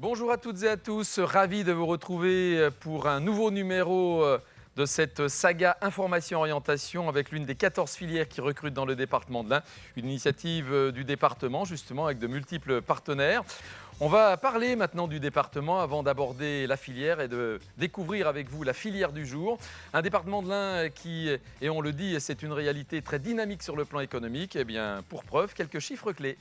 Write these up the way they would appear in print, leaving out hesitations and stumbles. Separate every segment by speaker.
Speaker 1: Bonjour à toutes et à tous, ravi de vous retrouver pour un nouveau numéro de cette saga Information-Orientation avec l'une des 14 filières qui recrutent dans le département de l'Ain, une initiative du département justement avec de multiples partenaires. On va parler maintenant du département avant d'aborder la filière et de découvrir avec vous la filière du jour. Un département de l'Ain qui, et on le dit, c'est une réalité très dynamique sur le plan économique. Eh bien, pour preuve, quelques chiffres clés.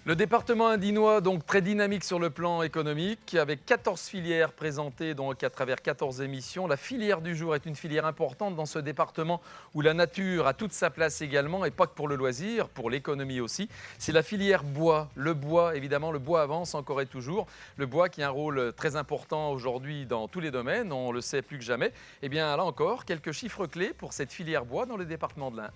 Speaker 1: Le département indinois, donc très dynamique sur le plan économique, avec 14 filières présentées donc à travers 14 émissions. La filière du jour est une filière importante dans ce département où la nature a toute sa place également, et pas que pour le loisir, pour l'économie aussi. C'est la filière bois. Le bois, évidemment, le bois avance encore et toujours. Le bois qui a un rôle très important aujourd'hui dans tous les domaines, on le sait plus que jamais. Eh bien là encore, quelques chiffres clés pour cette filière bois dans le département de l'Ain.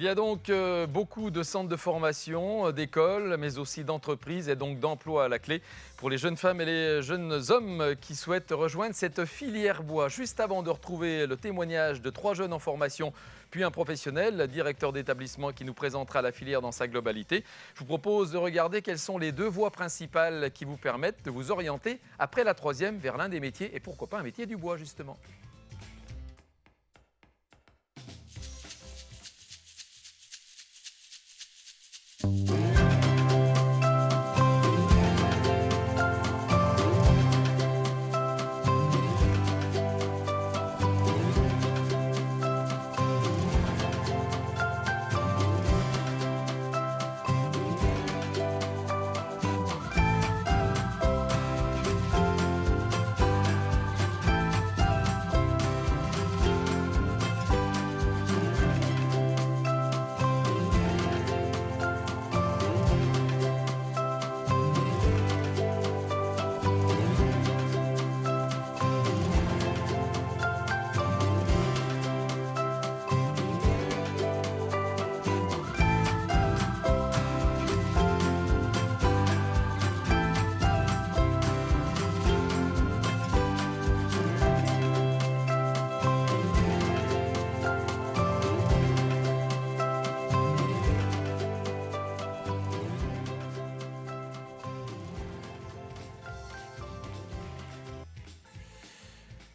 Speaker 1: Il y a donc beaucoup de centres de formation, d'écoles, mais aussi d'entreprises et donc d'emplois à la clé pour les jeunes femmes et les jeunes hommes qui souhaitent rejoindre cette filière bois. Juste avant de retrouver le témoignage de 3 jeunes en formation, puis un professionnel, directeur d'établissement qui nous présentera la filière dans sa globalité, je vous propose de regarder quelles sont les 2 voies principales qui vous permettent de vous orienter après la 3e vers l'un des métiers et pourquoi pas un métier du bois justement.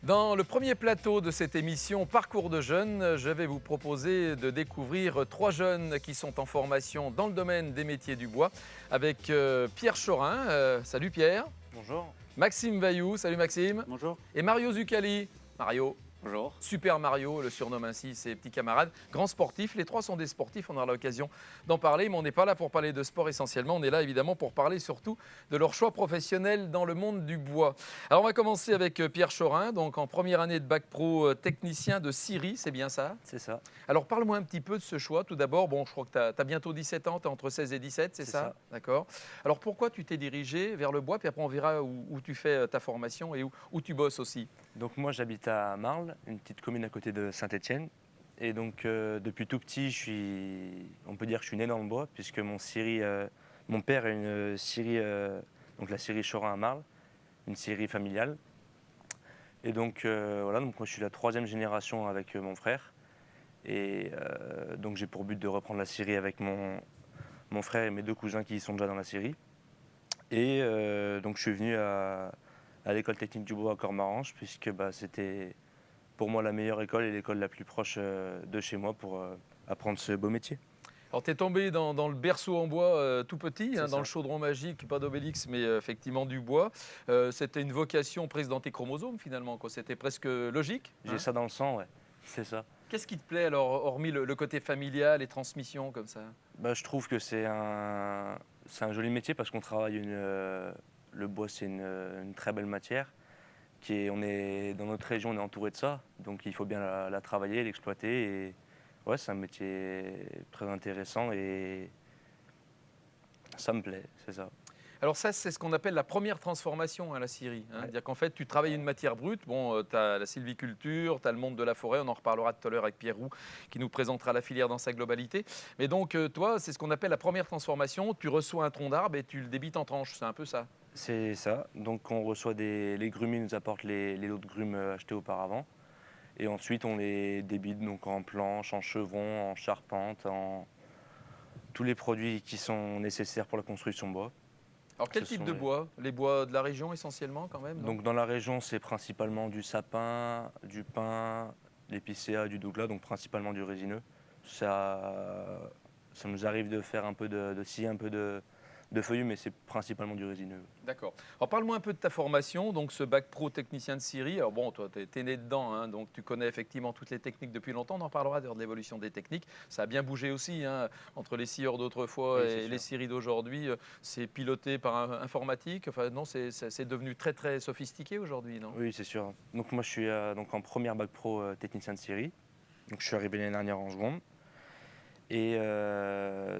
Speaker 1: Dans le premier plateau de cette émission Parcours de jeunes, je vais vous proposer de découvrir 3 jeunes qui sont en formation dans le domaine des métiers du bois avec Pierre Chorin. Salut Pierre.
Speaker 2: Bonjour.
Speaker 1: Maxime Vailloux. Salut Maxime.
Speaker 2: Bonjour.
Speaker 1: Et Mario Zuccali. Mario.
Speaker 2: Bonjour.
Speaker 1: Super Mario, le surnomme ainsi ses petits camarades. Grands sportifs, les trois sont des sportifs, on aura l'occasion d'en parler, mais on n'est pas là pour parler de sport essentiellement, on est là évidemment pour parler surtout de leur choix professionnel dans le monde du bois. Alors on va commencer avec Pierre Chorin, donc en première année de bac pro technicien de scierie, c'est bien ça?
Speaker 2: C'est ça.
Speaker 1: Alors parle-moi un petit peu de ce choix tout d'abord. Bon, je crois que tu as bientôt 17 ans, tu es entre 16 et 17, c'est
Speaker 2: C'est
Speaker 1: ça?
Speaker 2: ça.
Speaker 1: D'accord. Alors pourquoi tu t'es dirigé vers le bois, puis après on verra où tu fais ta formation et où tu bosses aussi.
Speaker 2: Donc moi j'habite à Marles, une petite commune à côté de Saint-Étienne. Et donc depuis tout petit, on peut dire que je suis né dans le bois, puisque mon père a une scierie, donc la scierie Chorin à Marles, une scierie familiale. Et donc voilà, donc moi je suis la troisième génération avec mon frère. Et donc j'ai pour but de reprendre la scierie avec mon frère et mes deux cousins qui sont déjà dans la scierie. Et donc je suis venu à l'école technique du bois à Cormarange, puisque c'était pour moi la meilleure école et l'école la plus proche de chez moi pour apprendre ce beau métier.
Speaker 1: Alors tu es tombé dans le berceau en bois tout petit,
Speaker 2: C'est
Speaker 1: dans le
Speaker 2: ça.
Speaker 1: chaudron magique, pas d'Obélix, mais effectivement du bois. C'était une vocation prise dans tes chromosomes finalement, quoi. C'était presque logique,
Speaker 2: J'ai
Speaker 1: hein.
Speaker 2: ça dans le sang, ouais, c'est ça.
Speaker 1: Qu'est-ce qui te plaît alors, hormis le côté familial et transmission comme ça?
Speaker 2: Je trouve que c'est un joli métier parce qu'on travaille le bois, c'est une très belle matière. Dans notre région, on est entouré de ça, donc il faut bien la travailler, l'exploiter. Et ouais, c'est un métier très intéressant et ça me plaît, c'est ça.
Speaker 1: Alors ça, c'est ce qu'on appelle la première transformation à la scierie, hein.
Speaker 2: Ouais.
Speaker 1: C'est-à-dire qu'en fait, tu travailles une matière brute. Bon, tu as la sylviculture, tu as le monde de la forêt, on en reparlera tout à l'heure avec Pierre Roux, qui nous présentera la filière dans sa globalité. Mais donc, toi, c'est ce qu'on appelle la première transformation. Tu reçois un tronc d'arbre et tu le débites en tranches, c'est un peu ça.
Speaker 2: C'est ça. Donc on reçoit les grumiers, nous apportent les lots de grumes achetés auparavant. Et ensuite on les débite donc en planches, en chevrons, en charpente, en tous les produits qui sont nécessaires pour la construction de bois.
Speaker 1: Alors, quel
Speaker 2: Ce
Speaker 1: type
Speaker 2: sont
Speaker 1: de bois? Les bois de la région essentiellement quand même, non?
Speaker 2: Donc dans la région, c'est principalement du sapin, du pin, l'épicéa, du douglas, donc principalement du résineux. Ça nous arrive de faire un peu de scie, un peu de feuillus, mais c'est principalement du résineux.
Speaker 1: D'accord. Alors parle-moi un peu de ta formation, donc ce bac pro technicien de scierie. Alors bon, toi, tu es né dedans, hein, donc tu connais effectivement toutes les techniques depuis longtemps. On en parlera d'ailleurs de l'évolution des techniques. Ça a bien bougé aussi, hein, entre les scieurs d'autrefois
Speaker 2: Oui, c'est
Speaker 1: et les
Speaker 2: sûr.
Speaker 1: scieries d'aujourd'hui. C'est piloté par informatique. Enfin non, c'est devenu très très sophistiqué aujourd'hui, non?
Speaker 2: Oui, c'est sûr. Donc moi, je suis donc en première bac pro technicien de scierie. Donc je suis arrivé l'année dernière en seconde. Et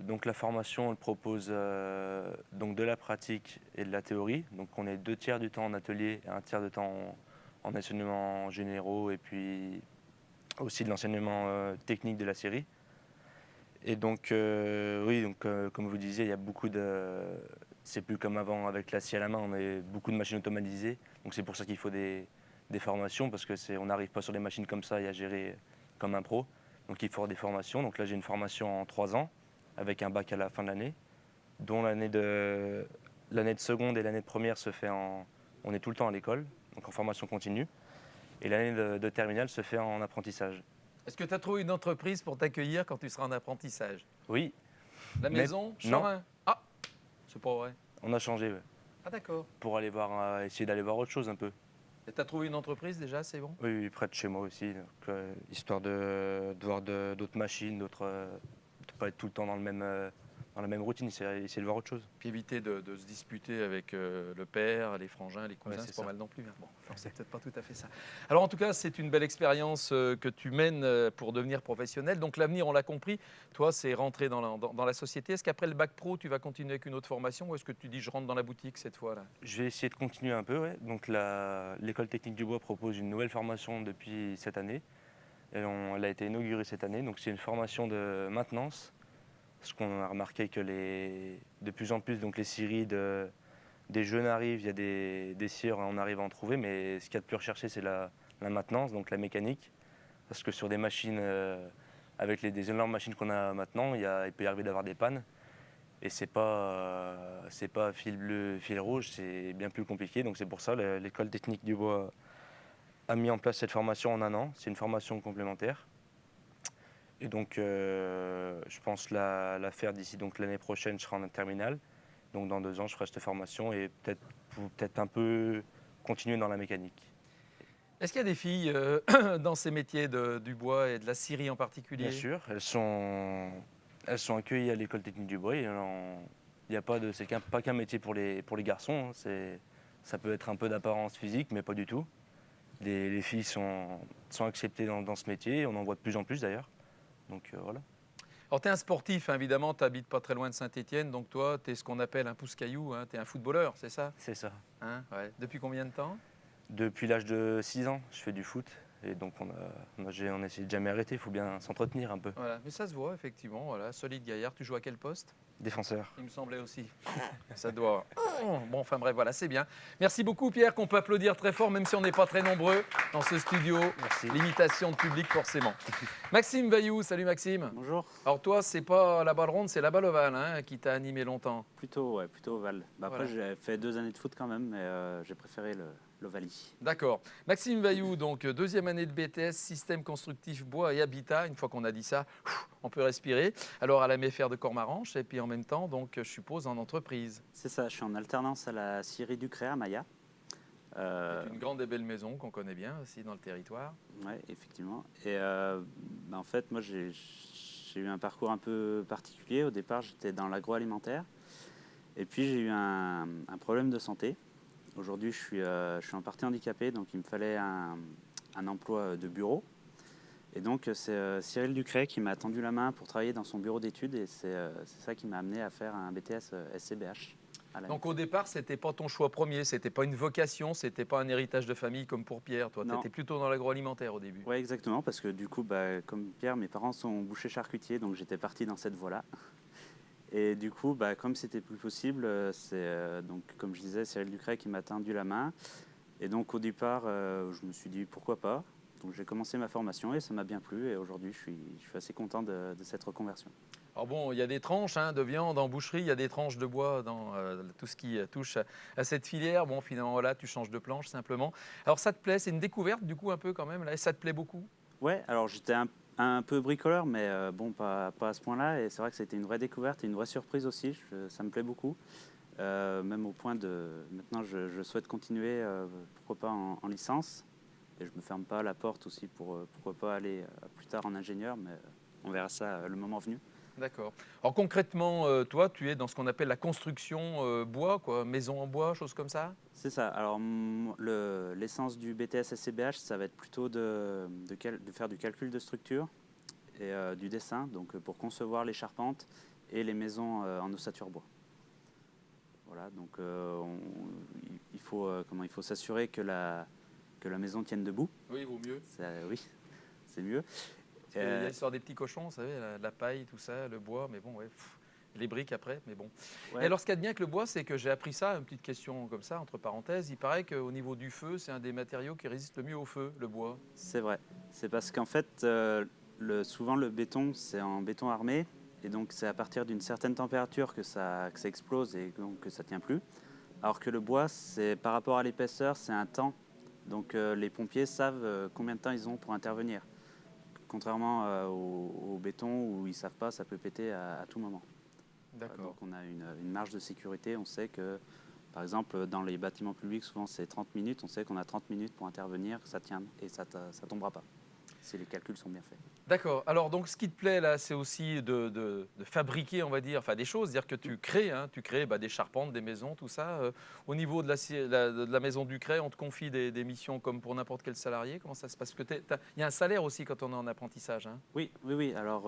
Speaker 2: donc la formation, elle propose donc de la pratique et de la théorie. Donc on est 2 tiers du temps en atelier et 1 tiers de temps en enseignements généraux et puis aussi de l'enseignement technique de la série. Et donc oui, donc comme vous disiez, il y a beaucoup de... C'est plus comme avant avec la scie à la main, on a beaucoup de machines automatisées. Donc c'est pour ça qu'il faut des formations parce on n'arrive pas sur des machines comme ça et à gérer comme un pro. Donc il faut avoir des formations. Donc là j'ai une formation en 3 ans avec un bac à la fin de l'année, dont l'année de seconde et l'année de première on est tout le temps à l'école, donc en formation continue. Et l'année de terminale se fait en apprentissage.
Speaker 1: Est-ce que tu as trouvé une entreprise pour t'accueillir quand tu seras en apprentissage?
Speaker 2: Oui,
Speaker 1: La
Speaker 2: mais
Speaker 1: maison,
Speaker 2: non,
Speaker 1: Chorin. Ah, c'est pas vrai.
Speaker 2: on a changé ouais,
Speaker 1: Ah d'accord.
Speaker 2: pour aller voir, essayer d'aller voir autre chose un peu.
Speaker 1: Et tu as trouvé une entreprise déjà, c'est bon?
Speaker 2: Oui, oui, près de chez moi aussi, donc, histoire de voir d'autres machines, de ne pas être tout le temps dans la même routine, essayer de voir autre chose.
Speaker 1: Puis éviter de se disputer avec le père, les frangins, les cousins,
Speaker 2: Ouais,
Speaker 1: c'est
Speaker 2: c'est
Speaker 1: pas
Speaker 2: ça.
Speaker 1: mal non plus, hein. Bon, enfin, c'est peut-être pas tout à fait ça. Alors en tout cas, c'est une belle expérience que tu mènes pour devenir professionnel. Donc l'avenir, on l'a compris, toi, c'est rentrer dans la société. Est-ce qu'après le bac pro, tu vas continuer avec une autre formation ou est-ce que tu dis je rentre dans la boutique cette fois-là?
Speaker 2: Je vais essayer de continuer un peu, ouais. Donc l'école technique du bois propose une nouvelle formation depuis cette année. Elle a été inaugurée cette année, donc c'est une formation de maintenance. Parce qu'on a remarqué que de plus en plus, donc les scieries des jeunes arrivent, il y a des scieurs, on arrive à en trouver, mais ce qu'il y a de plus recherché, c'est la maintenance, donc la mécanique. Parce que sur des machines, avec des énormes machines qu'on a maintenant, il peut y arriver d'avoir des pannes. Et c'est pas fil bleu, fil rouge, c'est bien plus compliqué. Donc c'est pour ça l'école technique du bois a mis en place cette formation en 1 an. C'est une formation complémentaire. Et donc je pense la faire d'ici donc l'année prochaine, je serai en terminale. Donc dans 2 ans, je ferai cette formation et peut-être un peu continuer dans la mécanique.
Speaker 1: Est-ce qu'il y a des filles dans ces métiers du bois et de la scierie en particulier?
Speaker 2: Bien sûr, elles sont accueillies à l'école technique du bois. Il n'y a pas de, pas qu'un métier pour les garçons, hein. Ça peut être un peu d'apparence physique, mais pas du tout. Les filles sont acceptées dans ce métier, on en voit de plus en plus d'ailleurs. Donc voilà,
Speaker 1: Alors, tu es un sportif, hein, évidemment, tu habites pas très loin de Saint-Étienne, donc toi, tu es ce qu'on appelle un pousse-caillou, hein, tu es un footballeur, c'est ça?
Speaker 2: c'est ça.
Speaker 1: Hein, ouais. Depuis combien de temps?
Speaker 2: Depuis l'âge de 6 ans, je fais du foot. Et donc on essaie de jamais arrêter, il faut bien s'entretenir un peu.
Speaker 1: Voilà, mais ça se voit, effectivement, voilà, solide gaillard. Tu joues à quel poste?
Speaker 2: Défenseur.
Speaker 1: Il me semblait aussi. Ça doit. Bon, enfin bref, voilà, c'est bien. Merci beaucoup, Pierre, qu'on peut applaudir très fort, même si on n'est pas très nombreux dans ce studio.
Speaker 2: Merci.
Speaker 1: L'imitation de public, forcément. Maxime Vailloux, salut Maxime.
Speaker 3: Bonjour.
Speaker 1: Alors toi, c'est pas la balle ronde, c'est la balle ovale hein, qui t'a animé longtemps.
Speaker 3: Plutôt ovale. Après,
Speaker 1: Voilà.
Speaker 3: j'ai fait 2 années de foot quand même, mais j'ai préféré l'ovalie.
Speaker 1: D'accord. Maxime Vailloux, donc deuxième année de BTS, système constructif bois et habitat. Une fois qu'on a dit ça, on peut respirer. Alors à la MFR de Cormaranche et puis en même temps, donc je suppose en entreprise.
Speaker 3: C'est ça, je suis en alternance à la scierie du Créa, Maya.
Speaker 1: C'est une grande et belle maison qu'on connaît bien aussi dans le territoire.
Speaker 3: Oui, effectivement. Et en fait, moi, j'ai eu un parcours un peu particulier. Au départ, j'étais dans l'agroalimentaire. Et puis, j'ai eu un problème de santé. Aujourd'hui, je suis en partie handicapé, donc il me fallait un emploi de bureau. Et donc, c'est Cyril Ducret qui m'a tendu la main pour travailler dans son bureau d'études. Et c'est ça qui m'a amené à faire un BTS SCBH.
Speaker 1: Donc au départ, c'était pas ton choix premier, c'était pas une vocation, c'était pas un héritage de famille comme pour Pierre. Toi, tu étais plutôt dans l'agroalimentaire au début.
Speaker 3: Oui, exactement, parce que du coup, comme Pierre, mes parents sont bouchers charcutiers, donc j'étais parti dans cette voie-là. Et du coup, comme c'était plus possible, c'est donc comme je disais, Cyril Ducret qui m'a tendu la main. Et donc au départ, je me suis dit pourquoi pas. Donc j'ai commencé ma formation et ça m'a bien plu. Et aujourd'hui, je suis assez content de cette reconversion.
Speaker 1: Alors bon, il y a des tranches de viande en boucherie, il y a des tranches de bois dans tout ce qui touche à cette filière. Bon, finalement, là, tu changes de planche simplement. Alors ça te plaît, c'est une découverte du coup un peu quand même, là, et ça te plaît beaucoup?
Speaker 3: Ouais, alors j'étais un peu bricoleur, mais pas à ce point-là. Et c'est vrai que c'était une vraie découverte et une vraie surprise aussi. Ça me plaît beaucoup. Même au point de... Maintenant, je souhaite continuer, pourquoi pas en licence. Et je ne me ferme pas la porte aussi pour pourquoi pas aller plus tard en ingénieur, mais on verra ça le moment venu.
Speaker 1: D'accord. Alors concrètement, toi, tu es dans ce qu'on appelle la construction bois, quoi, maison en bois, choses comme ça?
Speaker 3: C'est ça. Alors, l'essence du BTS SCBH, ça va être plutôt de faire du calcul de structure et du dessin, donc pour concevoir les charpentes et les maisons en ossature bois. Voilà, donc il faut s'assurer que la maison tienne debout.
Speaker 1: Oui, il vaut mieux.
Speaker 3: Oui, c'est mieux.
Speaker 1: Il y a l'histoire des petits cochons, vous savez, la paille, tout ça, le bois, mais bon, ouais, les briques après, mais bon.
Speaker 3: Ouais.
Speaker 1: Et alors, ce qu'il y a de bien avec le bois, c'est que j'ai appris ça, une petite question comme ça, entre parenthèses. Il paraît qu'au niveau du feu, c'est un des matériaux qui résiste le mieux au feu, le bois.
Speaker 3: C'est vrai. C'est parce qu'en fait, souvent le béton, c'est en béton armé. Et donc, c'est à partir d'une certaine température que ça explose et donc que ça ne tient plus. Alors que le bois, c'est par rapport à l'épaisseur, c'est un temps. Donc, les pompiers savent combien de temps ils ont pour intervenir. Contrairement au béton où ils ne savent pas, ça peut péter à tout moment.
Speaker 1: D'accord.
Speaker 3: Donc, on a une marge de sécurité. On sait que, par exemple, dans les bâtiments publics, souvent c'est 30 minutes. On sait qu'on a 30 minutes pour intervenir, que ça tienne et ça ne tombera pas, si les calculs sont bien faits.
Speaker 1: D'accord. Alors, donc, ce qui te plaît, là, c'est aussi de fabriquer, on va dire, enfin, des choses, c'est-à-dire que tu crées des charpentes, des maisons, tout ça. Au niveau de la maison du Cré, on te confie des missions comme pour n'importe quel salarié. Comment ça se passe? Parce que il y a un salaire aussi quand on est en apprentissage. Hein.
Speaker 3: Oui. Alors,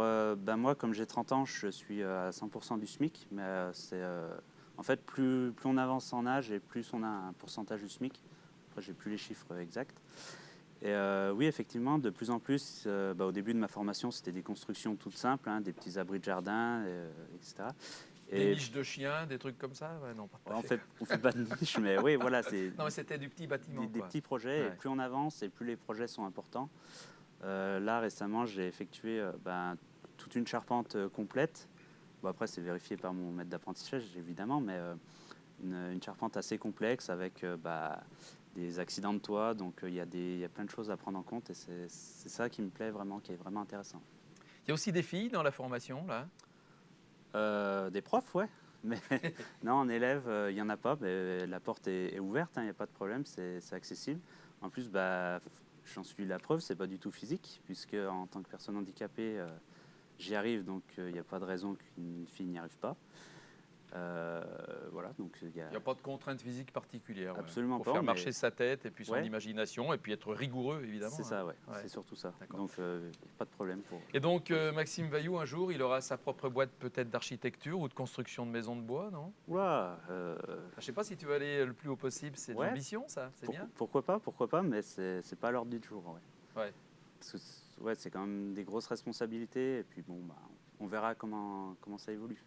Speaker 3: moi, comme j'ai 30 ans, je suis à 100% du SMIC. Mais en fait, plus on avance en âge et plus on a un pourcentage du SMIC. Après, j'ai plus les chiffres exacts. Et oui, effectivement, de plus en plus, au début de ma formation, c'était des constructions toutes simples, des petits abris de jardin, etc.
Speaker 1: Des niches de chiens, des trucs comme ça? Ouais, non, pas
Speaker 3: on fait pas de niches, mais oui, voilà.
Speaker 1: Non, mais c'était du petit bâtiment.
Speaker 3: Des petits projets,
Speaker 1: Ouais.
Speaker 3: et plus on avance, et plus les projets sont importants. Là, récemment, j'ai effectué toute une charpente complète. Bon, après, c'est vérifié par mon maître d'apprentissage, évidemment, mais une charpente assez complexe avec des accidents de toit. Donc, il y a plein de choses à prendre en compte, et c'est ça qui me plaît vraiment, qui est vraiment intéressant.
Speaker 1: Il y a aussi des filles dans la formation, là?
Speaker 3: Des profs, ouais. Mais non, en élève, il n'y en a pas. Mais la porte est ouverte, il n'y a pas de problème, c'est accessible. En plus, bah, j'en suis la preuve, c'est pas du tout physique, puisque en tant que personne handicapée, j'y arrive, donc il n'y a pas de raison qu'une fille n'y arrive pas. Voilà, donc il y a
Speaker 1: Il n'y a pas de contrainte physique particulière. Ouais.
Speaker 3: absolument
Speaker 1: Pour
Speaker 3: pas.
Speaker 1: faire
Speaker 3: mais
Speaker 1: marcher sa tête et puis son
Speaker 3: Ouais.
Speaker 1: imagination et puis être rigoureux, évidemment.
Speaker 3: c'est
Speaker 1: hein.
Speaker 3: ça, ouais.
Speaker 1: Ouais.
Speaker 3: C'est surtout ça.
Speaker 1: D'accord.
Speaker 3: Donc pas de problème pour.
Speaker 1: Et donc, Maxime Vailloux, un jour, il aura sa propre boîte peut-être d'architecture ou de construction de maisons de bois, non?
Speaker 3: Ouah,
Speaker 1: Je ne sais pas si tu vas aller le plus haut possible, c'est de
Speaker 3: Ouais.
Speaker 1: l'ambition, ça, c'est bien?
Speaker 3: pourquoi pas, mais c'est pas à l'ordre du jour. Ouais.
Speaker 1: Ouais.
Speaker 3: Parce que c'est quand même des grosses responsabilités, et puis bon, bah, on verra comment ça évolue.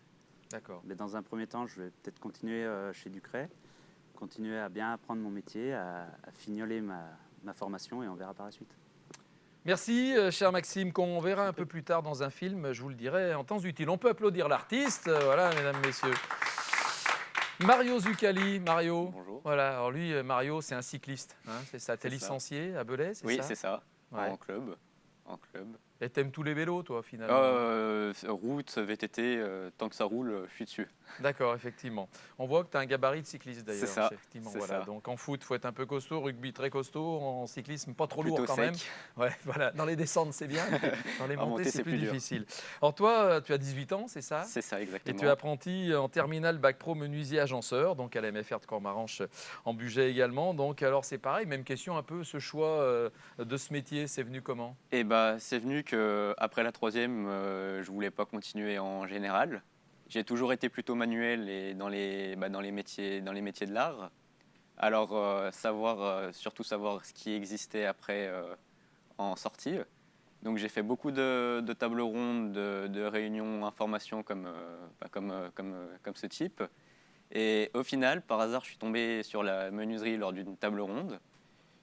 Speaker 1: D'accord.
Speaker 3: Mais dans un premier temps, je vais peut-être continuer chez Ducret, continuer à bien apprendre mon métier, à fignoler ma formation, et on verra par la suite.
Speaker 1: Merci, cher Maxime, qu'on verra un peu plus tard dans un film, je vous le dirai en temps utile. On peut applaudir l'artiste, voilà, mesdames, messieurs. Mario Zuccali, Mario.
Speaker 4: Bonjour.
Speaker 1: Voilà, alors lui, Mario, c'est un cycliste, hein, c'est ça. T'es
Speaker 4: C'est ça.
Speaker 1: licencié à Belay, c'est
Speaker 4: Oui,
Speaker 1: ça?
Speaker 4: c'est ça.
Speaker 1: Ouais.
Speaker 4: En club. En club.
Speaker 1: Et t'aimes tous les vélos, toi, finalement?
Speaker 4: Route, VTT, tant que ça roule, je suis dessus.
Speaker 1: D'accord, effectivement. On voit que tu as un gabarit de cycliste d'ailleurs.
Speaker 4: C'est ça,
Speaker 1: Effectivement,
Speaker 4: c'est
Speaker 1: voilà.
Speaker 4: ça.
Speaker 1: Donc en foot, il faut être un peu costaud, rugby très costaud, en cyclisme pas trop lourd
Speaker 4: Plutôt
Speaker 1: quand
Speaker 4: sec.
Speaker 1: même. Ouais, voilà. Dans les descentes, c'est bien. Dans les
Speaker 4: À
Speaker 1: montées,
Speaker 4: monter,
Speaker 1: c'est
Speaker 4: c'est
Speaker 1: plus
Speaker 4: plus dur.
Speaker 1: difficile. Alors toi, tu as 18 ans, c'est ça?
Speaker 4: C'est ça,
Speaker 1: Et
Speaker 4: exactement.
Speaker 1: tu es apprenti en terminale bac pro menuisier agenceur, donc à la MFR de Cormaranche en Bugey également. Donc alors c'est pareil, même question un peu, ce choix de ce métier, c'est venu comment?
Speaker 4: Et bah, c'est venu que après la troisième, je voulais pas continuer en général. J'ai toujours été plutôt manuel et dans les métiers de l'art. Alors surtout savoir ce qui existait après en sortie. Donc j'ai fait beaucoup de tables rondes, de réunions informations comme ce type. Et au final, par hasard, je suis tombé sur la menuiserie lors d'une table ronde.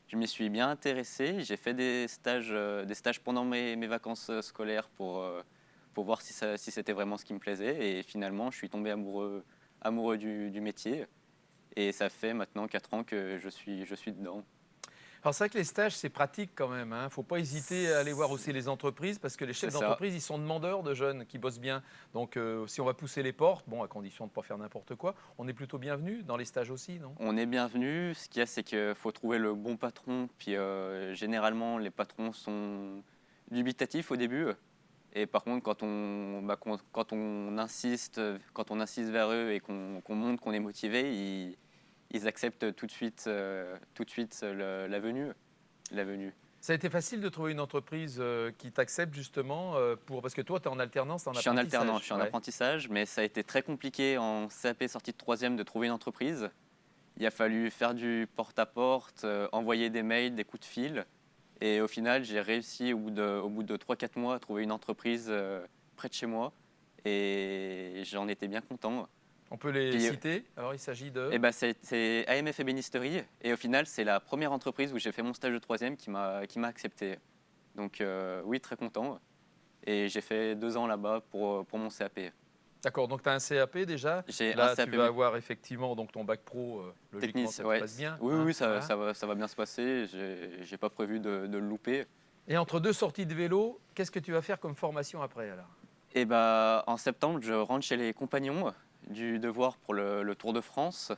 Speaker 4: Je m'y suis bien intéressé. J'ai fait des stages pendant mes vacances scolaires pour voir si c'était vraiment ce qui me plaisait. Et finalement, je suis tombé amoureux du métier. Et ça fait maintenant 4 ans que je suis dedans.
Speaker 1: Alors c'est vrai que les stages, c'est pratique quand même. Il ne faut pas hésiter à aller voir aussi les entreprises parce que les chefs
Speaker 4: C'est ça.
Speaker 1: d'entreprise, ils sont demandeurs de jeunes qui bossent bien. Donc si on va pousser les portes, bon, à condition de ne pas faire n'importe quoi, on est plutôt bienvenu dans les stages aussi, non?
Speaker 4: On est bienvenu. Ce qu'il y a, c'est qu'il faut trouver le bon patron. Puis généralement, les patrons sont dubitatifs au début. Et par contre, quand on insiste vers eux et qu'on montre qu'on est motivé, ils acceptent tout de suite la venue.
Speaker 1: Ça a été facile de trouver une entreprise qui t'accepte justement parce que toi, tu es en alternance, en
Speaker 4: Je suis en
Speaker 1: apprentissage.
Speaker 4: alternance, je suis en
Speaker 1: Ouais.
Speaker 4: apprentissage, mais ça a été très compliqué en CAP sortie de troisième de trouver une entreprise. Il a fallu faire du porte-à-porte, envoyer des mails, des coups de fil. Et au final, j'ai réussi au bout de 3-4 mois à trouver une entreprise près de chez moi. Et j'en étais bien content.
Speaker 1: On peut les
Speaker 4: Puis,
Speaker 1: citer. Alors, il s'agit de...
Speaker 4: Et ben, c'est AMF Ébénisterie. Et au final, c'est la première entreprise où j'ai fait mon stage de troisième qui m'a accepté. Donc oui, très content. Et j'ai fait 2 ans là-bas pour mon CAP.
Speaker 1: D'accord, donc tu as un CAP déjà.
Speaker 4: J'ai
Speaker 1: Là,
Speaker 4: un CAP
Speaker 1: tu vas avoir effectivement donc, ton bac pro, logiquement,
Speaker 4: technique,
Speaker 1: ça se
Speaker 4: ouais.
Speaker 1: passe bien.
Speaker 4: Oui,
Speaker 1: hein,
Speaker 4: oui, ça,
Speaker 1: voilà.
Speaker 4: ça va bien se passer. J'ai pas prévu de le louper.
Speaker 1: Et entre deux sorties de vélo, qu'est-ce que tu vas faire comme formation après alors?
Speaker 4: Et bah, en septembre, je rentre chez les compagnons du devoir pour le Tour de France.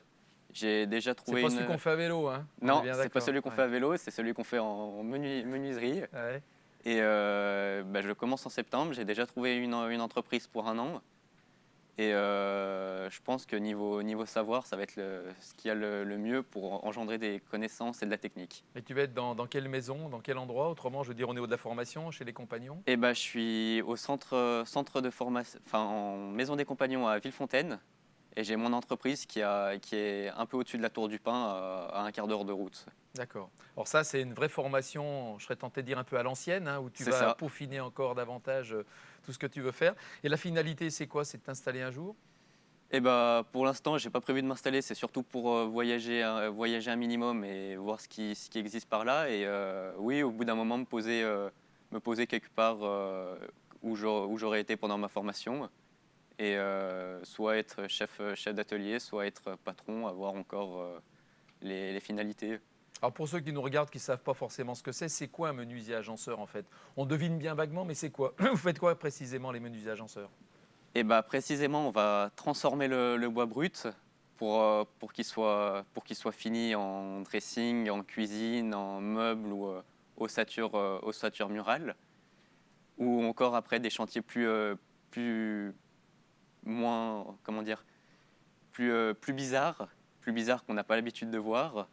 Speaker 4: J'ai déjà
Speaker 1: C'est
Speaker 4: trouvé
Speaker 1: pas celui qu'on fait à vélo, hein? On est
Speaker 4: Non,
Speaker 1: bien
Speaker 4: c'est pas
Speaker 1: d'accord.
Speaker 4: celui qu'on
Speaker 1: Ouais.
Speaker 4: fait à vélo, c'est celui qu'on fait en menuiserie.
Speaker 1: Ouais.
Speaker 4: Et bah, je commence en septembre. J'ai déjà trouvé une entreprise pour 1 an. Et je pense que niveau savoir, ça va être ce qu'il y a le mieux pour engendrer des connaissances et de la technique.
Speaker 1: Et tu vas être dans quelle maison, dans quel endroit? Autrement, je veux dire, au niveau de la formation, chez les compagnons?
Speaker 4: Et bah, je suis au centre de formation, enfin en maison des compagnons à Villefontaine. Et j'ai mon entreprise qui est un peu au-dessus de la Tour du Pin, à 1/4 d'heure de route.
Speaker 1: D'accord. Alors ça, c'est une vraie formation, je serais tenté de dire un peu à l'ancienne, hein, où tu
Speaker 4: C'est
Speaker 1: vas
Speaker 4: ça.
Speaker 1: peaufiner encore davantage tout ce que tu veux faire. Et la finalité, c'est quoi? C'est de t'installer un jour?
Speaker 4: Et bah, pour l'instant, j'ai pas prévu de m'installer. C'est surtout pour voyager un minimum et voir ce qui existe par là. Et oui, au bout d'un moment, me poser quelque part où j'aurais été pendant ma formation. Et soit être chef d'atelier, soit être patron, avoir encore les finalités.
Speaker 1: Alors pour ceux qui nous regardent, qui ne savent pas forcément ce que c'est quoi un menuisier agenceur en fait? On devine bien vaguement, mais c'est quoi? Vous faites quoi précisément les menuisiers agenceurs?
Speaker 4: Et bah, précisément, on va transformer le bois brut pour qu'il soit fini en dressing, en cuisine, en meubles ou ossature murale. Ou encore après des chantiers plus bizarres qu'on n'a pas l'habitude de voir.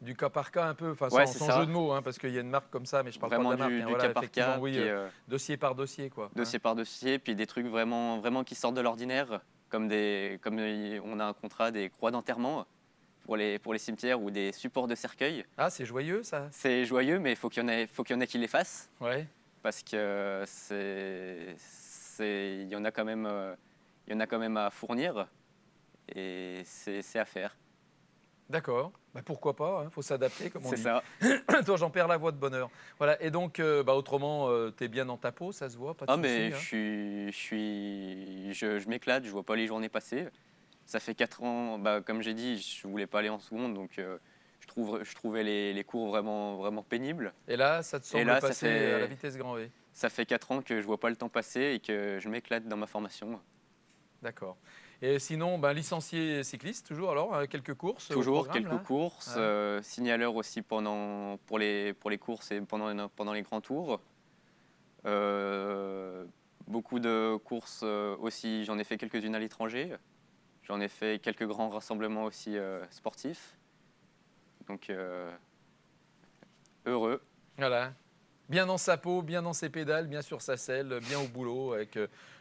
Speaker 1: Du cas par cas un peu, enfin
Speaker 4: Ouais,
Speaker 1: sans
Speaker 4: c'est ça.
Speaker 1: jeu de mots, hein, parce qu'il y a une marque comme ça, mais je parle
Speaker 4: Vraiment
Speaker 1: pas de la marque.
Speaker 4: du
Speaker 1: Hein, voilà,
Speaker 4: cas par
Speaker 1: effectivement,
Speaker 4: cas,
Speaker 1: oui,
Speaker 4: puis,
Speaker 1: dossier par dossier, quoi.
Speaker 4: dossier par dossier, puis des trucs vraiment qui sortent de l'ordinaire, comme on a un contrat des croix d'enterrement pour les cimetières ou des supports de cercueil.
Speaker 1: Ah, c'est joyeux, ça.
Speaker 4: C'est joyeux, mais faut qu'il y en ait qui les fassent,
Speaker 1: Ouais.
Speaker 4: parce que il y en a quand même à fournir, et c'est à faire.
Speaker 1: D'accord. Bah, pourquoi pas, hein, faut s'adapter, comme on
Speaker 4: C'est
Speaker 1: dit.
Speaker 4: ça.
Speaker 1: Toi, j'en perds la voix de bonheur. Voilà. Et donc, autrement, t'es bien dans ta peau, ça se voit, pas de
Speaker 4: Ah,
Speaker 1: souci,
Speaker 4: mais
Speaker 1: hein.
Speaker 4: je m'éclate, je vois pas les journées passer. Ça fait 4 ans, bah, comme j'ai dit, je voulais pas aller en seconde, donc je trouvais les cours vraiment pénibles.
Speaker 1: Et là, ça te
Speaker 4: Et
Speaker 1: semble
Speaker 4: là,
Speaker 1: passer à la vitesse grand V.
Speaker 4: ça fait 4 ans que je vois pas le temps passer et que je m'éclate dans ma formation.
Speaker 1: D'accord. Et sinon, licencié cycliste, toujours alors, quelques courses au
Speaker 4: Toujours
Speaker 1: programme,
Speaker 4: quelques
Speaker 1: là
Speaker 4: courses,
Speaker 1: Ouais.
Speaker 4: signaleur aussi pour les courses et pendant les grands tours. Euh, Beaucoup de courses aussi, j'en ai fait quelques-unes à l'étranger. J'en ai fait quelques grands rassemblements aussi sportifs. Donc heureux.
Speaker 1: Voilà. Bien dans sa peau, bien dans ses pédales, bien sur sa selle, bien au boulot avec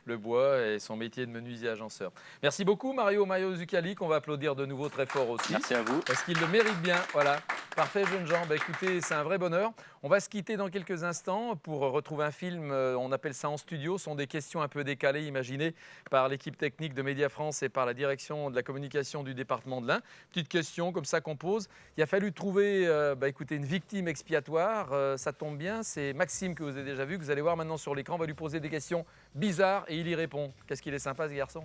Speaker 1: le bois et son métier de menuisier agenceur. Merci beaucoup Mario Zuccali, qu'on va applaudir de nouveau très fort aussi.
Speaker 4: Merci à vous.
Speaker 1: Parce qu'il le mérite bien. Voilà. Parfait, jeunes gens. Écoutez, c'est un vrai bonheur. On va se quitter dans quelques instants pour retrouver un film, on appelle ça en studio. Ce sont des questions un peu décalées, imaginées par l'équipe technique de Média France et par la direction de la communication du département de l'Ain. Petite question comme ça qu'on pose. Il a fallu trouver écoutez, une victime expiatoire. Ça tombe bien, c'est Maxime que vous avez déjà vu, que vous allez voir maintenant sur l'écran. On va lui poser des questions bizarres et il y répond. Qu'est-ce qu'il est sympa ce garçon?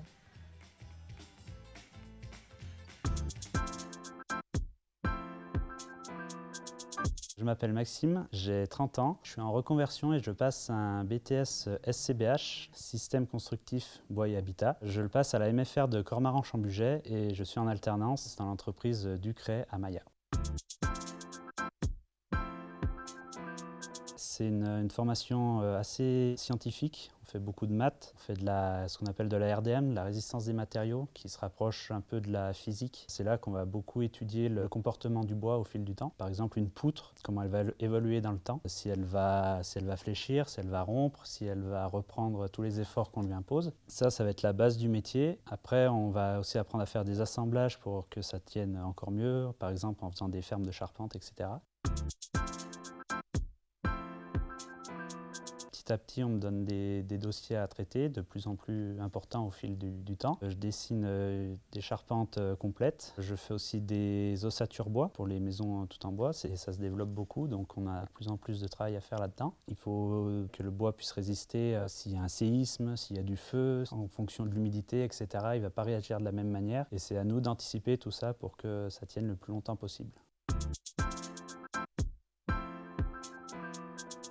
Speaker 5: Je m'appelle Maxime, j'ai 30 ans, je suis en reconversion et je passe un BTS SCBH, Système Constructif Bois et Habitat. Je le passe à la MFR de Cormaran-Chambuget et je suis en alternance dans l'entreprise Ducret à Maya. C'est une formation assez scientifique. On fait beaucoup de maths, on fait ce qu'on appelle de la RDM, la résistance des matériaux, qui se rapproche un peu de la physique. C'est là qu'on va beaucoup étudier le comportement du bois au fil du temps. Par exemple, une poutre, comment elle va évoluer dans le temps, si elle va fléchir, si elle va rompre, si elle va reprendre tous les efforts qu'on lui impose. Ça va être la base du métier. Après, on va aussi apprendre à faire des assemblages pour que ça tienne encore mieux, par exemple en faisant des fermes de charpente, etc. Petit à petit, on me donne des dossiers à traiter, de plus en plus importants au fil du temps. Je dessine des charpentes complètes. Je fais aussi des ossatures bois pour les maisons tout en bois. Ça se développe beaucoup, donc on a de plus en plus de travail à faire là-dedans. Il faut que le bois puisse résister s'il y a un séisme, s'il y a du feu, en fonction de l'humidité, etc. Il ne va pas réagir de la même manière. Et c'est à nous d'anticiper tout ça pour que ça tienne le plus longtemps possible.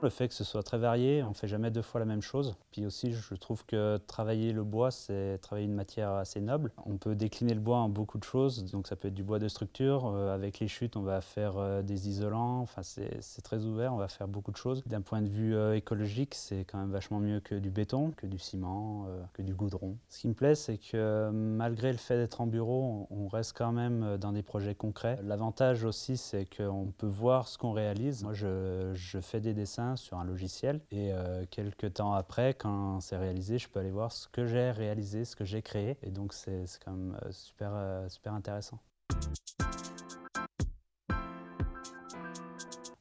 Speaker 5: Le fait que ce soit très varié, on ne fait jamais 2 fois la même chose. Puis aussi, je trouve que travailler le bois, c'est travailler une matière assez noble. On peut décliner le bois en beaucoup de choses, donc ça peut être du bois de structure. Avec les chutes, on va faire des isolants. Enfin, c'est très ouvert, on va faire beaucoup de choses. D'un point de vue écologique, c'est quand même vachement mieux que du béton, que du ciment, que du goudron. Ce qui me plaît, c'est que malgré le fait d'être en bureau, on reste quand même dans des projets concrets. L'avantage aussi, c'est qu'on peut voir ce qu'on réalise. Moi, je fais des dessins sur un logiciel et quelques temps après, quand c'est réalisé, je peux aller voir ce que j'ai réalisé, ce que j'ai créé, et donc c'est quand même super intéressant.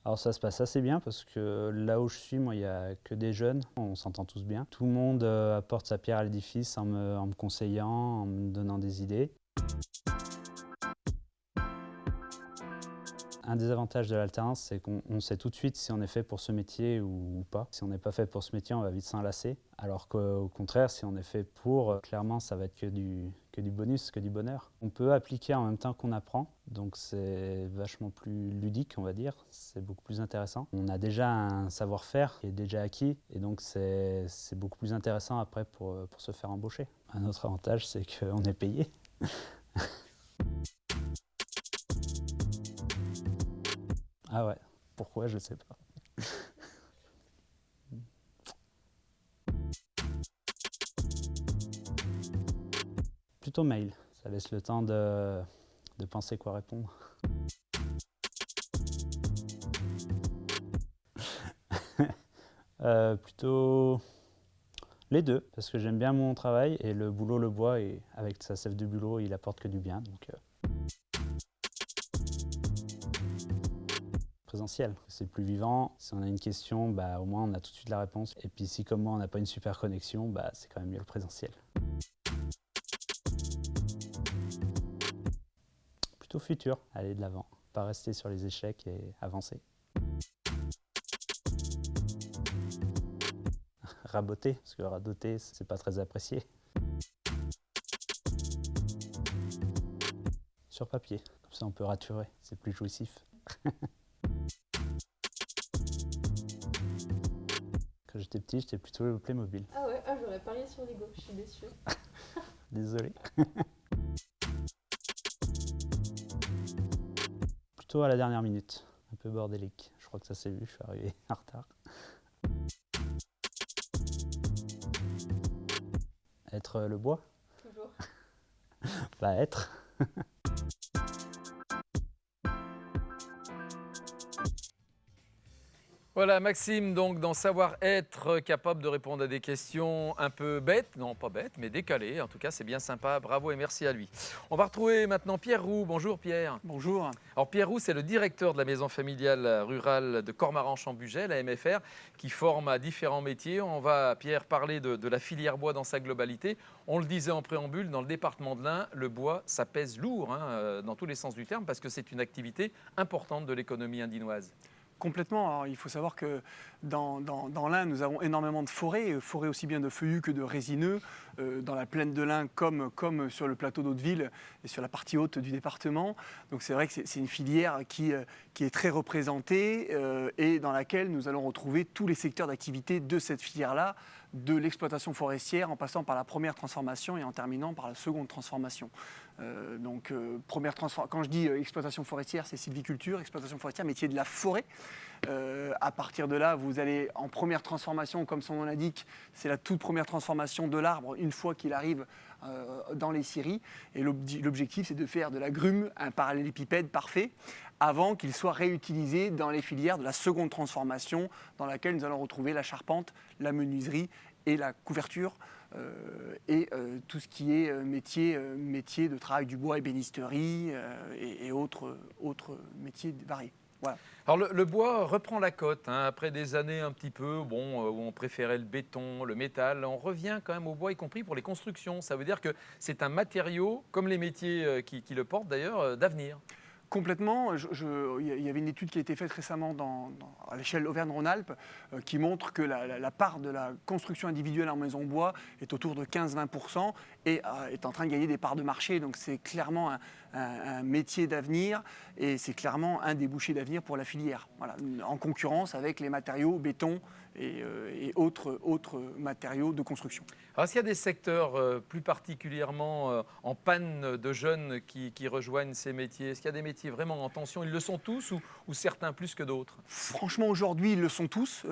Speaker 5: Alors ça se passe assez bien parce que là où je suis, moi, il n'y a que des jeunes, on s'entend tous bien. Tout le monde apporte sa pierre à l'édifice en me conseillant, en me donnant des idées. Un des avantages de l'alternance, c'est qu'on sait tout de suite si on est fait pour ce métier ou pas. Si on n'est pas fait pour ce métier, on va vite s'enlacer. Alors qu'au contraire, si on est fait pour, clairement, ça va être que du bonus, que du bonheur. On peut appliquer en même temps qu'on apprend, donc c'est vachement plus ludique, on va dire. C'est beaucoup plus intéressant. On a déjà un savoir-faire qui est déjà acquis, et donc c'est beaucoup plus intéressant après pour se faire embaucher. Un autre avantage, c'est qu'on est payé. Ah ouais, pourquoi, je sais pas. Plutôt mail, ça laisse le temps de penser quoi répondre. Plutôt les deux, parce que j'aime bien mon travail et le boulot le bois, et avec sa sève de boulot, il apporte que du bien. Donc, présentiel, c'est plus vivant. Si on a une question, au moins on a tout de suite la réponse. Et puis si comme moi on n'a pas une super connexion, c'est quand même mieux le présentiel. Plutôt futur, aller de l'avant, pas rester sur les échecs et avancer. Raboter, parce que radoter, c'est pas très apprécié. Sur papier, comme ça on peut raturer, c'est plus jouissif. Quand j'étais petit, j'étais plutôt le Playmobil.
Speaker 6: Ah ouais, j'aurais parié sur Lego, je suis déçue.
Speaker 5: Désolé. Plutôt à la dernière minute, un peu bordélique. Je crois que ça s'est vu, je suis arrivé en retard. Être le bois?
Speaker 6: Toujours.
Speaker 5: Être.
Speaker 1: Voilà, Maxime, donc dans savoir-être, capable de répondre à des questions un peu bêtes, non pas bêtes, mais décalées. En tout cas, c'est bien sympa. Bravo et merci à lui. On va retrouver maintenant Pierre Roux. Bonjour Pierre.
Speaker 7: Bonjour.
Speaker 1: Alors Pierre Roux, c'est le directeur de la maison familiale rurale de Cormaran-Champ-Bugey, la MFR, qui forme à différents métiers. On va, Pierre, parler de la filière bois dans sa globalité. On le disait en préambule, dans le département de l'Ain, le bois, ça pèse lourd, dans tous les sens du terme, parce que c'est une activité importante de l'économie indinoise.
Speaker 7: Complètement. Alors, il faut savoir que dans l'Ain, nous avons énormément de forêts aussi bien de feuillus que de résineux, dans la plaine de l'Ain comme sur le plateau d'Hauteville et sur la partie haute du département. Donc c'est vrai que c'est une filière qui est très représentée et dans laquelle nous allons retrouver tous les secteurs d'activité de cette filière-là, de l'exploitation forestière en passant par la première transformation et en terminant par la seconde transformation. Quand je dis exploitation forestière, c'est sylviculture, exploitation forestière, métier de la forêt. À partir de là, vous allez en première transformation, comme son nom l'indique, c'est la toute première transformation de l'arbre une fois qu'il arrive dans les scieries. Et l'objectif, c'est de faire de la grume un parallélépipède parfait avant qu'il soit réutilisé dans les filières de la seconde transformation, dans laquelle nous allons retrouver la charpente, la menuiserie et la couverture. Tout ce qui est métier de travail du bois, ébénisterie et autres métiers variés. Voilà.
Speaker 1: Alors le bois reprend la cote, après des années un petit peu où on préférait le béton, le métal. On revient quand même au bois, y compris pour les constructions. Ça veut dire que c'est un matériau, comme les métiers qui le portent d'ailleurs, d'avenir.
Speaker 7: Complètement. Il y avait une étude qui a été faite récemment à l'échelle Auvergne-Rhône-Alpes qui montre que la part de la construction individuelle en maison bois est autour de 15-20% et est en train de gagner des parts de marché. Donc c'est clairement un métier d'avenir et c'est clairement un débouché d'avenir pour la filière. Voilà, en concurrence avec les matériaux béton et autres matériaux de construction.
Speaker 1: Alors est-ce qu'il y a des secteurs plus particulièrement en panne de jeunes qui rejoignent ces métiers? Est-ce qu'il y a des métiers vraiment en tension? Ils le sont tous ou certains plus que d'autres?
Speaker 7: Franchement, aujourd'hui, ils le sont tous.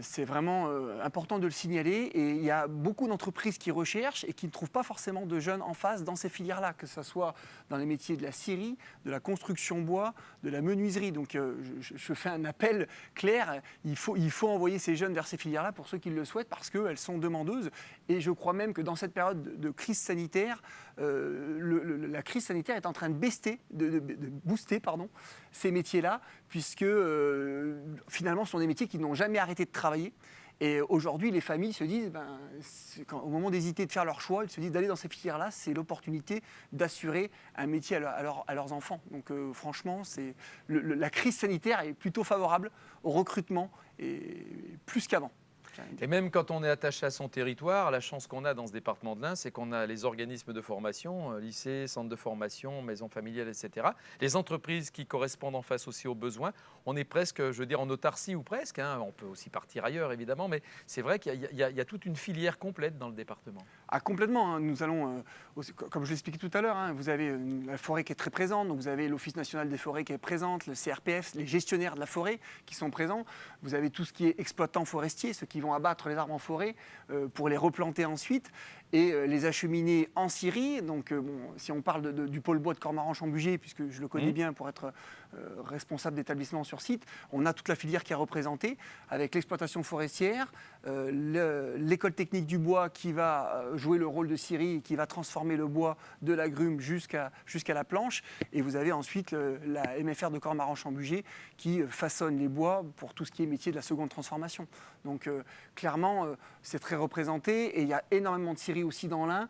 Speaker 7: C'est vraiment important de le signaler. Et il y a beaucoup d'entreprises qui recherchent et qui ne trouvent pas forcément de jeunes en face dans ces filières-là, que ce soit dans les métiers de la scierie, de la construction bois, de la menuiserie. Donc je fais un appel clair. Il faut envoyer ces jeunes vers ces filières-là pour ceux qui le souhaitent parce qu'elles sont demandeuses. Et je crois même que dans cette période de crise sanitaire, la crise sanitaire est en train de booster ces métiers-là, puisque finalement ce sont des métiers qui n'ont jamais arrêté de travailler Et aujourd'hui, les familles se disent, au moment d'hésiter de faire leur choix, ils se disent d'aller dans ces filières-là, c'est l'opportunité d'assurer un métier à leurs enfants. Donc franchement, la crise sanitaire est plutôt favorable au recrutement, et plus qu'avant.
Speaker 1: Et même quand on est attaché à son territoire, la chance qu'on a dans ce département de l'Ain, c'est qu'on a les organismes de formation, lycées, centres de formation, maisons familiales, etc. Les entreprises qui correspondent en face aussi aux besoins. On est presque, je veux dire, en autarcie ou presque. On peut aussi partir ailleurs, évidemment, mais c'est vrai qu'il y a toute une filière complète dans le département.
Speaker 7: Ah, complètement. Nous allons, comme je l'expliquais tout à l'heure, vous avez la forêt qui est très présente, donc vous avez l'Office national des forêts qui est présente, le CRPF, les gestionnaires de la forêt qui sont présents. Vous avez tout ce qui est exploitants forestiers, ceux qui vont abattre les arbres en forêt pour les replanter ensuite, et les acheminer en Syrie. Donc, si on parle du pôle bois de Cormaran-Chambugé, puisque je le connais bien pour être responsable d'établissement sur site, on a toute la filière qui est représentée, avec l'exploitation forestière, l'école technique du bois qui va jouer le rôle de scierie et qui va transformer le bois de l'agrume jusqu'à la planche. Et vous avez ensuite la MFR de Cormaran-Chambugé qui façonne les bois pour tout ce qui est métier de la seconde transformation. Donc clairement, c'est très représenté, et il y a énormément de scieries aussi dans l'Ain,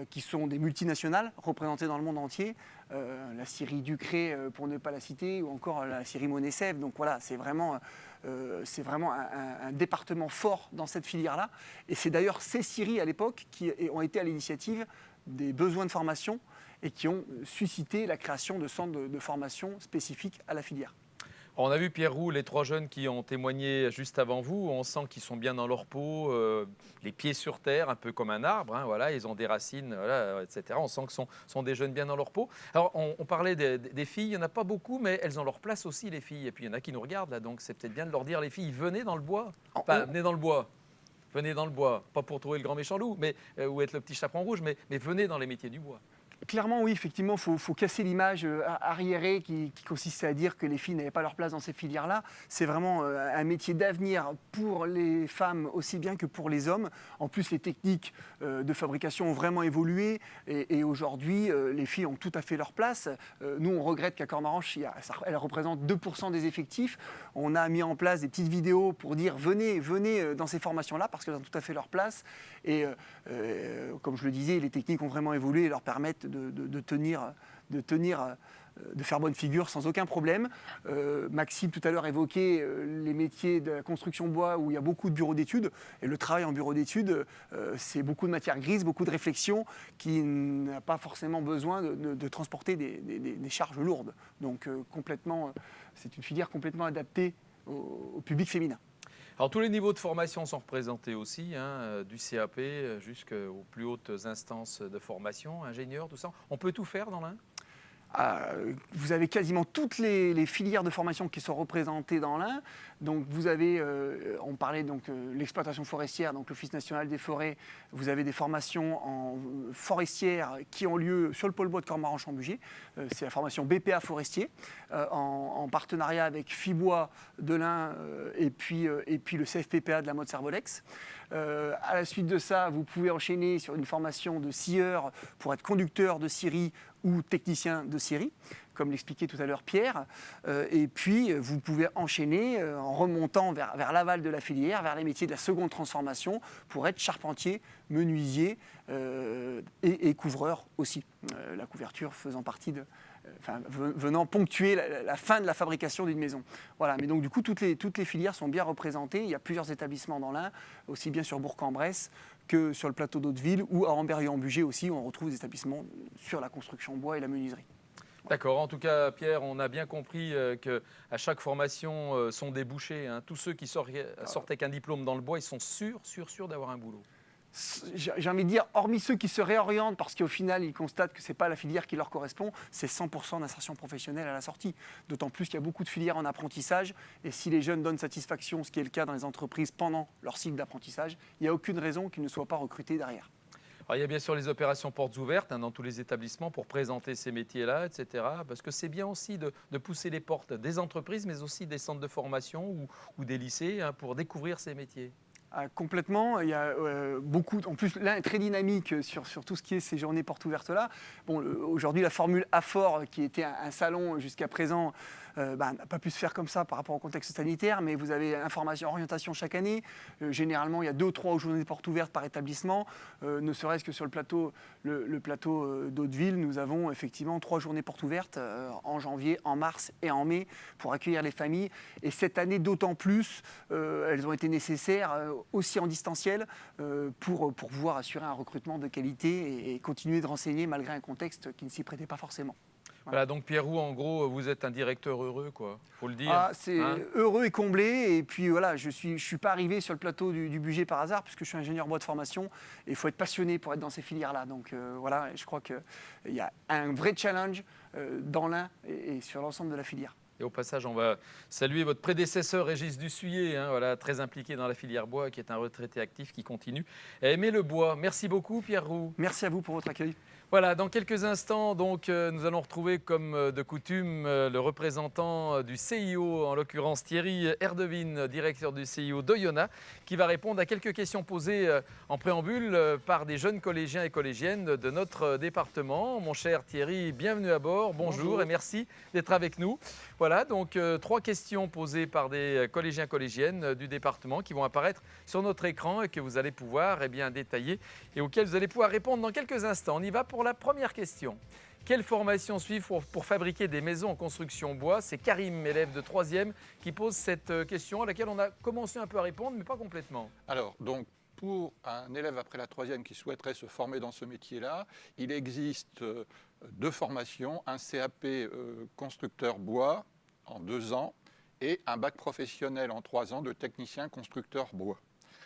Speaker 7: qui sont des multinationales représentées dans le monde entier, la scierie Ducré pour ne pas la citer, ou encore la scierie Monet-Sèvres. Donc voilà, c'est vraiment un département fort dans cette filière-là. Et c'est d'ailleurs ces scieries à l'époque qui ont été à l'initiative des besoins de formation et qui ont suscité la création de centres de formation spécifiques à la filière.
Speaker 1: On a vu, Pierre Roux, les 3 jeunes qui ont témoigné juste avant vous. On sent qu'ils sont bien dans leur peau, les pieds sur terre, un peu comme un arbre. Voilà, ils ont des racines, voilà, etc. On sent que ce sont des jeunes bien dans leur peau. Alors, on parlait des filles. Il n'y en a pas beaucoup, mais elles ont leur place aussi, les filles. Et puis, il y en a qui nous regardent, là. Donc, c'est peut-être bien de leur dire, les filles, venez dans le bois. Enfin, venez dans le bois. Venez dans le bois. Pas pour trouver le grand méchant loup, ou être le petit chaperon rouge, mais venez dans les métiers du bois.
Speaker 7: Clairement, oui, effectivement, il faut casser l'image arriérée qui consiste à dire que les filles n'avaient pas leur place dans ces filières-là. C'est vraiment un métier d'avenir pour les femmes aussi bien que pour les hommes. En plus, les techniques de fabrication ont vraiment évolué, et aujourd'hui, les filles ont tout à fait leur place. Nous, on regrette qu'à Cormaranche, elle représente 2% des effectifs. On a mis en place des petites vidéos pour dire venez dans ces formations-là, parce qu'elles ont tout à fait leur place. Et comme je le disais, les techniques ont vraiment évolué et leur permettent de faire bonne figure sans aucun problème. Maxime tout à l'heure évoquait les métiers de la construction bois où il y a beaucoup de bureaux d'études. Et le travail en bureau d'études, c'est beaucoup de matière grise, beaucoup de réflexion qui n'a pas forcément besoin de transporter des charges lourdes. Donc c'est une filière complètement adaptée au public féminin.
Speaker 1: Alors, tous les niveaux de formation sont représentés aussi, du CAP jusqu'aux plus hautes instances de formation, ingénieurs, tout ça. On peut tout faire dans l'Ain ?
Speaker 7: Vous avez quasiment toutes les filières de formation qui sont représentées dans l'Ain. Donc vous avez, on parlait donc l'exploitation forestière, donc l'Office national des forêts. Vous avez des formations en forestière qui ont lieu sur le pôle bois de Cormaran-Chambugé. C'est la formation BPA forestier en partenariat avec Fibois de l'Ain et puis le CFPPA de la Motte-Servolex. À la suite de ça, vous pouvez enchaîner sur une formation de scieur pour être conducteur de scierie ou technicien de scierie, comme l'expliquait tout à l'heure Pierre. Et puis, vous pouvez enchaîner en remontant vers l'aval de la filière, vers les métiers de la seconde transformation, pour être charpentier, menuisier et couvreur aussi. La couverture faisant partie venant ponctuer la fin de la fabrication d'une maison. Voilà, mais donc du coup, toutes les filières sont bien représentées. Il y a plusieurs établissements dans l'Ain, aussi bien sur Bourg-en-Bresse que sur le plateau d'Hauteville, ou à Amberieu-en-Bugey aussi, où on retrouve des établissements sur la construction bois et la menuiserie.
Speaker 1: D'accord. En tout cas, Pierre, on a bien compris qu'à chaque formation sont débouchés. Tous ceux qui sortent avec un diplôme dans le bois, ils sont sûrs d'avoir un boulot.
Speaker 7: J'ai envie de dire, hormis ceux qui se réorientent parce qu'au final, ils constatent que ce n'est pas la filière qui leur correspond, c'est 100% d'insertion professionnelle à la sortie. D'autant plus qu'il y a beaucoup de filières en apprentissage. Et si les jeunes donnent satisfaction, ce qui est le cas dans les entreprises pendant leur cycle d'apprentissage, il n'y a aucune raison qu'ils ne soient pas recrutés derrière.
Speaker 1: Alors, il y a bien sûr les opérations portes ouvertes dans tous les établissements pour présenter ces métiers-là, etc. Parce que c'est bien aussi de pousser les portes des entreprises, mais aussi des centres de formation ou des lycées pour découvrir ces métiers.
Speaker 7: Complètement, il y a beaucoup, en plus l'Ain est très dynamique sur tout ce qui est ces journées portes ouvertes là. Bon, aujourd'hui la formule AFOR qui était un salon jusqu'à présent n'a pas pu se faire comme ça par rapport au contexte sanitaire, mais vous avez information, orientation chaque année. Généralement, il y a 2 ou 3 journées portes ouvertes par établissement. Ne serait-ce que sur le plateau d'Hauteville, nous avons effectivement 3 journées portes ouvertes en janvier, en mars et en mai pour accueillir les familles. Et cette année, d'autant plus, elles ont été nécessaires aussi en distanciel pour pouvoir assurer un recrutement de qualité et continuer de renseigner malgré un contexte qui ne s'y prêtait pas forcément.
Speaker 1: Voilà, donc Pierre-Roux, en gros, vous êtes un directeur heureux, quoi. Faut le dire.
Speaker 7: Ah, c'est heureux et comblé. Et puis voilà, je suis pas arrivé sur le plateau du budget par hasard, puisque je suis ingénieur bois de formation. Et il faut être passionné pour être dans ces filières-là. Donc voilà, je crois qu'il y a un vrai challenge dans l'Ain et sur l'ensemble de la filière.
Speaker 1: Et au passage, on va saluer votre prédécesseur Régis Dussuyer, voilà, très impliqué dans la filière bois, qui est un retraité actif qui continue à aimer le bois. Merci beaucoup, Pierre Roux.
Speaker 7: Merci à vous pour votre accueil.
Speaker 1: Voilà, dans quelques instants, donc, nous allons retrouver, comme de coutume, le représentant du CIO, en l'occurrence Thierry Erdevine, directeur du CIO d'Oyonnax, qui va répondre à quelques questions posées en préambule par des jeunes collégiens et collégiennes de notre département. Mon cher Thierry, bienvenue à bord, bonjour et merci d'être avec nous. Voilà, donc 3 questions posées par des collégiens et collégiennes du département qui vont apparaître sur notre écran et que vous allez pouvoir détailler et auxquelles vous allez pouvoir répondre dans quelques instants. On y va pour la première question. Quelle formation suivre pour fabriquer des maisons en construction bois? C'est Karim, élève de 3e, qui pose cette question à laquelle on a commencé un peu à répondre, mais pas complètement.
Speaker 8: Alors, donc, pour un élève après la 3e qui souhaiterait se former dans ce métier-là, il existe 2 formations, un CAP constructeur bois en 2 ans et un bac professionnel en 3 ans de technicien constructeur bois.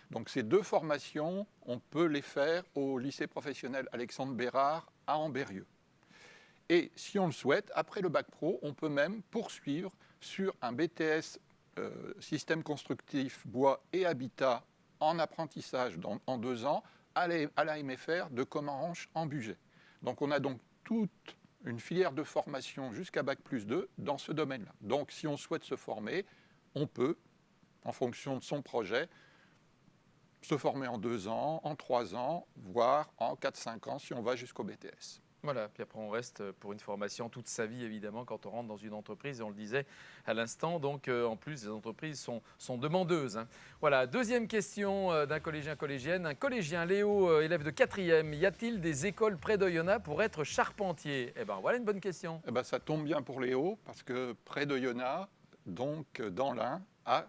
Speaker 8: Donc ces 2 formations, on peut les faire au lycée professionnel Alexandre Bérard à Ambérieu. Et si on le souhaite, après le bac pro, on peut même poursuivre sur un BTS système constructif bois et habitat en apprentissage en 2 ans à la MFR de Comaranche en Bugey. Donc on a donc toute une filière de formation jusqu'à bac plus 2 dans ce domaine-là. Donc si on souhaite se former, on peut, en fonction de son projet, se former en 2 ans, en 3 ans, voire en 4-5 ans si on va jusqu'au BTS.
Speaker 1: Voilà, puis après on reste pour une formation toute sa vie évidemment quand on rentre dans une entreprise, et on le disait à l'instant, donc en plus les entreprises sont demandeuses. Voilà, deuxième question d'un collégien-collégienne, un collégien Léo, élève de 4e, y a-t-il des écoles près d'Oyonnax pour être charpentier? Eh bien voilà une bonne question.
Speaker 8: Eh ben, ça tombe bien pour Léo, parce que près d'Oyonnax, donc dans l'Ain, à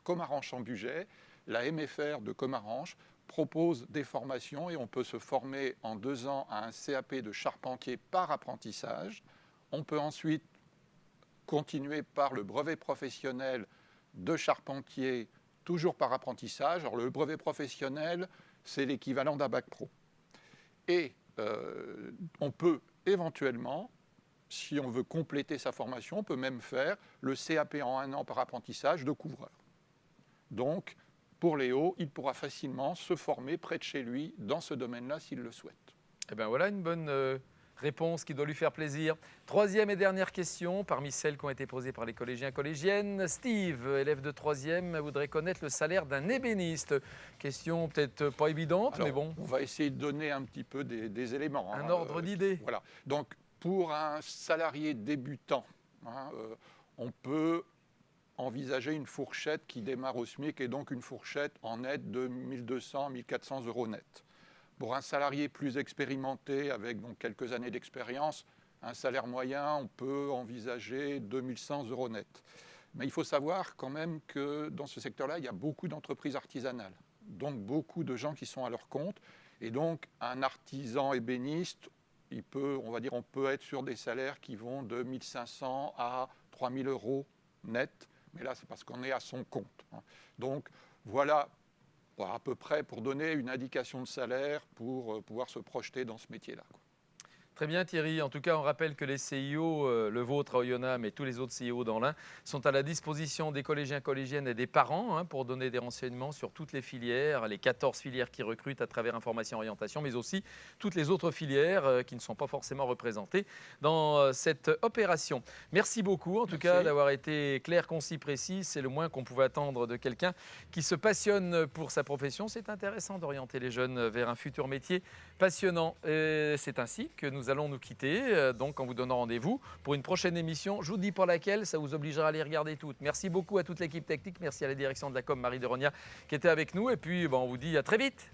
Speaker 8: Comaranche en Bugey, la MFR de Comaranche propose des formations et on peut se former en 2 ans à un CAP de charpentier par apprentissage. On peut ensuite continuer par le brevet professionnel de charpentier, toujours par apprentissage. Alors, le brevet professionnel, c'est l'équivalent d'un bac pro. Et on peut éventuellement, si on veut compléter sa formation, on peut même faire le CAP en 1 an par apprentissage de couvreur. Donc, pour Léo, il pourra facilement se former près de chez lui dans ce domaine-là s'il le souhaite.
Speaker 1: Eh bien voilà une bonne réponse qui doit lui faire plaisir. 3e et dernière question, parmi celles qui ont été posées par les collégiens et collégiennes. Steve, élève de 3e, voudrait connaître le salaire d'un ébéniste. Question peut-être pas évidente,
Speaker 8: Alors,
Speaker 1: mais bon.
Speaker 8: On va essayer de donner un petit peu des éléments.
Speaker 1: Un ordre d'idée.
Speaker 8: Voilà. Donc, pour un salarié débutant, on peut envisager une fourchette qui démarre au SMIC et donc une fourchette en net de 1 200 1 400 euros net. Pour un salarié plus expérimenté, avec donc quelques années d'expérience, un salaire moyen, on peut envisager 2 100 euros net. Mais il faut savoir quand même que dans ce secteur-là, il y a beaucoup d'entreprises artisanales, donc beaucoup de gens qui sont à leur compte. Et donc, un artisan ébéniste, on peut être sur des salaires qui vont de 1 500 à 3 000 euros net. Mais là, c'est parce qu'on est à son compte. Donc, voilà à peu près pour donner une indication de salaire pour pouvoir se projeter dans ce métier-là.
Speaker 1: Très bien Thierry, en tout cas on rappelle que les CIO, le vôtre à Oyonnax, mais tous les autres CIO dans l'Ain, sont à la disposition des collégiens, collégiennes et des parents pour donner des renseignements sur toutes les filières, les 14 filières qui recrutent à travers information et orientation, mais aussi toutes les autres filières qui ne sont pas forcément représentées dans cette opération. Merci beaucoup en tout cas d'avoir été clair, concis, précis. C'est le moins qu'on pouvait attendre de quelqu'un qui se passionne pour sa profession. C'est intéressant d'orienter les jeunes vers un futur métier passionnant. Et c'est ainsi que nous nous allons nous quitter, donc en vous donnant rendez-vous pour une prochaine émission. Je vous dis pas laquelle, ça vous obligera à les regarder toutes. Merci beaucoup à toute l'équipe technique, merci à la direction de la com, Marie Deronia, qui était avec nous. Et puis, on vous dit à très vite.